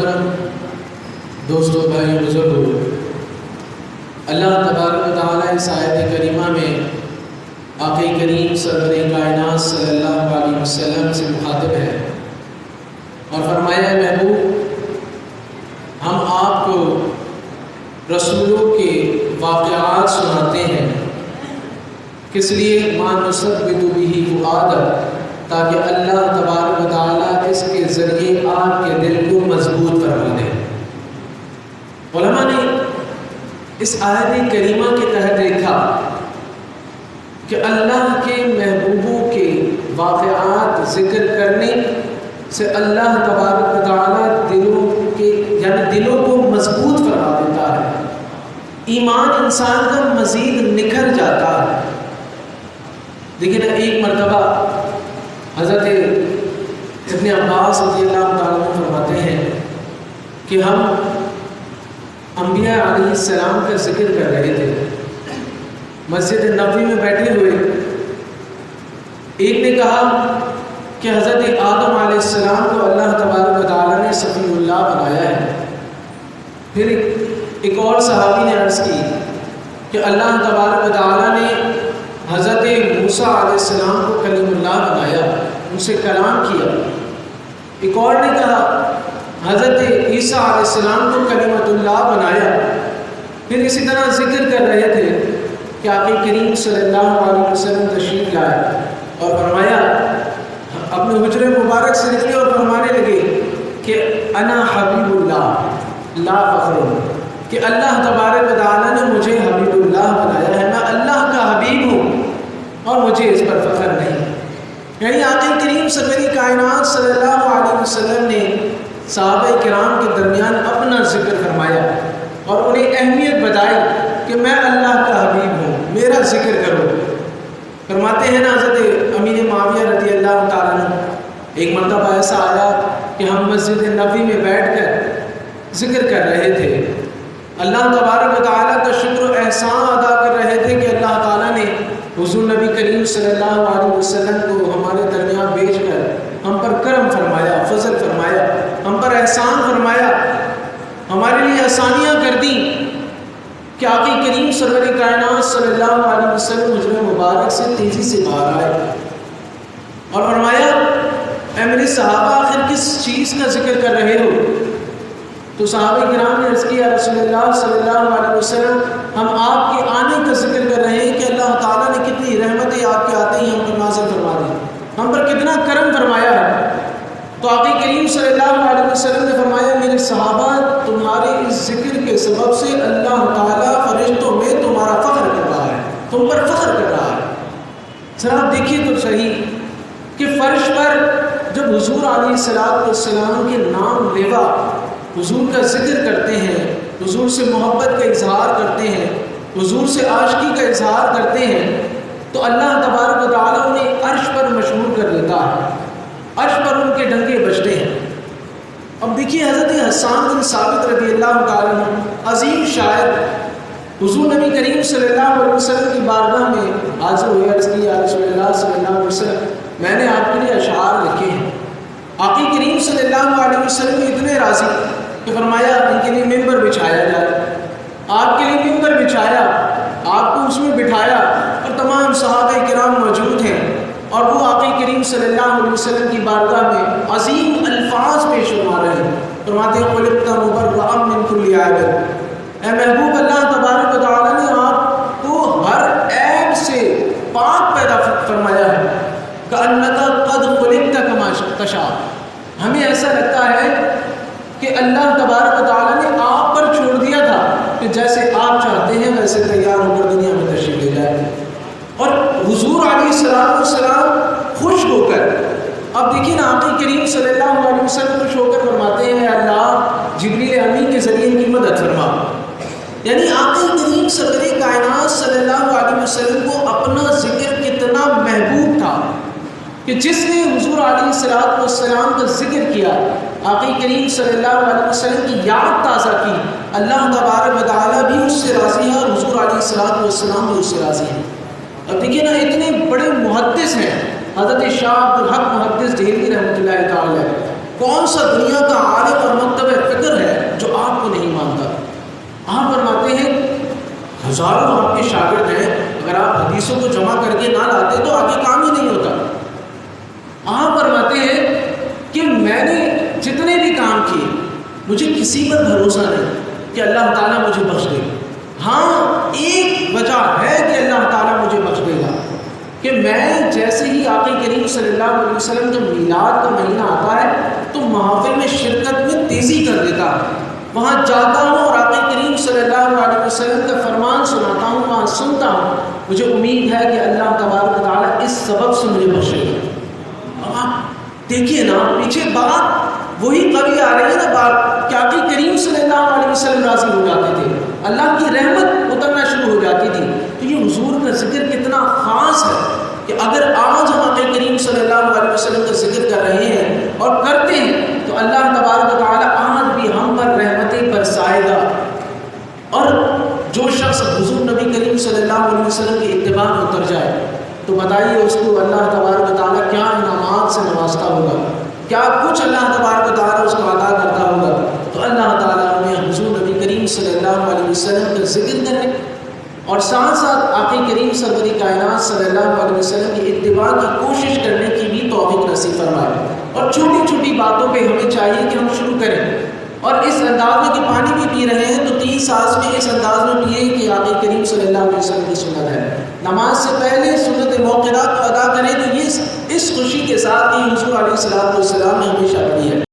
محترم دوستوں، بھائیوں، بزرگوں، اللہ تبارک و تعالیٰ اس آیت کریمہ میں آقا کریم سرور کائنات صلی اللہ علیہ وسلم سے مخاطب ہے اور فرمایا محبوب، ہم آپ کو رسولوں کے واقعات سناتے ہیں، کس لیے مَا نُثَبِّتُ بِهِ فُؤَادَکَ، تاکہ اللہ تبارک و تعالیٰ اس کے ذریعے آپ کے دل کو مضبوط فرما دے۔ علماء نے اس آیت کریمہ کے تحت دیکھا کہ اللہ کے محبوبوں کے واقعات ذکر کرنے سے اللہ تبارک و تعالیٰ دلوں کو مضبوط فرما دیتا ہے، ایمان انسان کا مزید نکھر جاتا ہے۔ لیکن ایک مرتبہ حضرت ابن عباس رضی اللہ تعالیٰ عنہ فرماتے ہیں کہ ہم انبیاء علیہ السلام کا ذکر کر رہے تھے، مسجد نبوی میں بیٹھے ہوئے ایک نے کہا کہ حضرت آدم علیہ السلام کو اللہ تبارک و تعالیٰ نے صفی اللہ بنایا ہے۔ پھر ایک اور صحابی نے عرض کی کہ اللہ تبارک و تعالیٰ نے حضرت موسیٰ علیہ السلام کو کلیم اللہ بنایا، ان سے کلام کیا۔ ایک اور نے کہا حضرت عیسیٰ علیہ السلام کو کلمۃ اللہ بنایا۔ پھر اسی طرح ذکر کر رہے تھے کہ آقا کریم صلی اللہ علیہ وسلم تشریف لائے اور فرمایا، اپنے حجرے مبارک سے نکلے اور فرمانے لگے کہ انا حبیب اللہ لا فخر، کہ اللہ تبارک و تعالیٰ نے مجھے حبیب اللہ بنایا ہے، میں اللہ کا حبیب ہوں اور مجھے اس پر فخر نہیں۔ یعنی آقا کریم سرور کائنات صلی اللہ علیہ وسلم نے صحابہ کرام کے درمیان اپنا ذکر فرمایا اور انہیں اہمیت بتائی کہ میں اللہ کا حبیب ہوں، میرا ذکر کرو۔ فرماتے ہیں نا حضرت امیر معاویہ رضی اللہ تعالیٰ عنہ، ایک مرتبہ ایسا آیا کہ ہم مسجد نبوی میں بیٹھ کر ذکر کر رہے تھے، اللہ تبارک و تعالیٰ کا شکر و احسان ادا کر رہے تھے کہ اللہ تعالیٰ نے حضور نبی کریم صلی اللہ علیہ وسلم کو ہمارے درمیان بھیج کر ہم پر کرم فرمایا، فضل فرمایا، ہم پر احسان فرمایا، ہمارے لیے آسانیاں کر دیں کہ آقا کریم سرور کائنات صلی اللہ علیہ وسلم حجرہ مبارک سے تیزی سے باہر آئے اور فرمایا، اے میرے صحابہ، آخر کس چیز کا ذکر کر رہے ہو؟ تو صحابہ کرام نے عرض کیا، رسول اللہ صلی اللہ علیہ وسلم، ہم آپ کے آنے کا ذکر کر رہے ہیں کہ اللہ تعالیٰ نے کتنی رحمتیں آپ کے آتے ہی ہم پر نازل فرما دی، ہم پر کتنا کرم فرمایا ہے۔ تو آقا کریم صلی اللہ علیہ وسلم نے فرمایا، میرے صحابہ، تمہارے اس ذکر کے سبب سے اللہ تعالیٰ فرشتوں میں تمہارا فخر کر رہا ہے، تم پر فخر کر رہا ہے۔ ذرا آپ دیکھیے تو صحیح کہ فرش پر جب حضور علیہ السلام کے نام لیوا حضور کا ذکر کرتے ہیں، حضور سے محبت کا اظہار کرتے ہیں، حضور سے عاشقی کا اظہار کرتے ہیں، تو اللہ تبارک و تعالیٰ انہیں عرش پر مشہور کر دیتا ہے، عرش پر ان کے ڈنکے بجتے ہیں۔ اب دیکھیے حضرت حسان بن ثابت رضی اللہ تعالیٰ عنہ، عظیم شاعر، حضور نبی کریم صلی اللہ علیہ وسلم کی بارگاہ میں حاضر ہوئے، عرض کی، یا رسول اللہ صلی اللہ علیہ وسلم، میں نے آپ کے لیے اشعار لکھے ہیں۔ آقا کریم صلی اللہ علیہ وسلم نے اتنے راضی کہ فرمایا ان کے لیے ممبر بچھایا جائے، آپ کے لیے ممبر بچھایا، آپ کو اس میں بٹھایا اور تمام صحابہ کرام موجود ہیں اور وہ آقا کریم صلی اللہ علیہ وسلم کی بارگاہ میں عظیم الفاظ پیش فرما رہے ہیں۔ فرماتے ہیں، خلقت مبرأ من کل عیب، اے محبوب، اللہ تبارک و تعالیٰ نے آپ کو ہر عیب سے پاک پیدا فرمایا ہے، کأنک قد خلقت کما تشاء۔ ہمیں ایسا لگتا ہے کہ اللہ تبارک و تعالیٰ نے آپ پر چھوڑ دیا تھا کہ جیسے آپ چاہتے ہیں ویسے تیار ہو کر دنیا میں تشریف لے جائے، اور حضور علیہ السلام خوش ہو کر، اب دیکھیں نا، آقا کریم صلی اللہ علیہ وسلم خوش ہو کر فرماتے ہیں، اللہ جبریل امین کے ذریعے ان کی مدد فرما۔ یعنی آقا کریم سرور کائنات صلی اللہ علیہ وسلم کو اپنا ذکر کتنا محبوب تھا کہ جس نے حضور علیہ السلام کا ذکر کیا، آقا کریم صلی اللہ علیہ وسلم کی یاد تازہ کی، اللہ تبارک و تعالیٰ بھی اس سے راضی ہے اور حضور علیہ السلام بھی اس سے راضی ہے۔ اب دیکھیے نا، اتنے بڑے محدث ہیں حضرت شاہ عبد الحق محدث دہلوی رحمۃ اللہ تعالیٰ، کون سا دنیا کا عالم اور مکتب مجھے کسی پر بھروسہ نہیں کہ اللہ تعالیٰ مجھے بخش دے گا۔ ہاں ایک وجہ ہے کہ اللہ تعالیٰ مجھے بخش دے گا کہ میں جیسے ہی آقا کریم صلی اللہ علیہ وسلم جب میلاد کا مہینہ آتا ہے تو محافل میں شرکت میں تیزی کر دیتا ہوں، وہاں جاتا ہوں اور آقا کریم صلی اللہ علیہ وسلم کا فرمان سناتا ہوں، وہاں سنتا ہوں، مجھے امید ہے کہ اللہ تبارک و تعالیٰ اس سبب سے مجھے بخشے گا۔ آپ دیکھیے نا پیچھے بات وہی کبھی آ رہی ہے نا بات کہ آقا کریم صلی اللہ علیہ وسلم راضی ہو جاتے تھے، اللہ کی رحمت اترنا شروع ہو جاتی تھی۔ تو یہ حضور کا ذکر کتنا خاص ہے کہ اگر آج ہم آقا کریم صلی اللہ علیہ وسلم کا ذکر کر رہے ہیں اور کرتے ہیں تو اللہ تبارک و تعالیٰ آج بھی ہم پر رحمتیں برسائے گا۔ اور جو شخص حضور نبی کریم صلی اللہ علیہ وسلم کی اتباع میں اتر جائے تو بتائیے اس کو اللہ تبارک و تعالیٰ کیا انعامات سے نوازتا ہوگا، کیا کچھ اللہ تبارک و تعالیٰ اس کو عطا کرتا ہوگا۔ تو اللہ تعالیٰ ہمیں حضور نبی کریم صلی اللہ علیہ وسلم کا ذکر کریں اور ساتھ ساتھ آقا کریم سرور کائنات صلی اللہ علیہ وسلم کی اتباع کی کوشش کرنے کی بھی توفیق نصیب فرمائے۔ اور چھوٹی چھوٹی باتوں پہ ہمیں چاہیے کہ ہم شروع کریں، اور اس انداز میں کہ پانی بھی پی رہے ہیں تو 3 سانس میں اس انداز میں پیے کہ آقا کریم صلی اللہ علیہ وسلم کی سنت ہے۔ نماز سے پہلے سنت موقعات کو ادا کریں تو یہ اس خوشی کے ساتھ کہ حضور علیہ السلام نے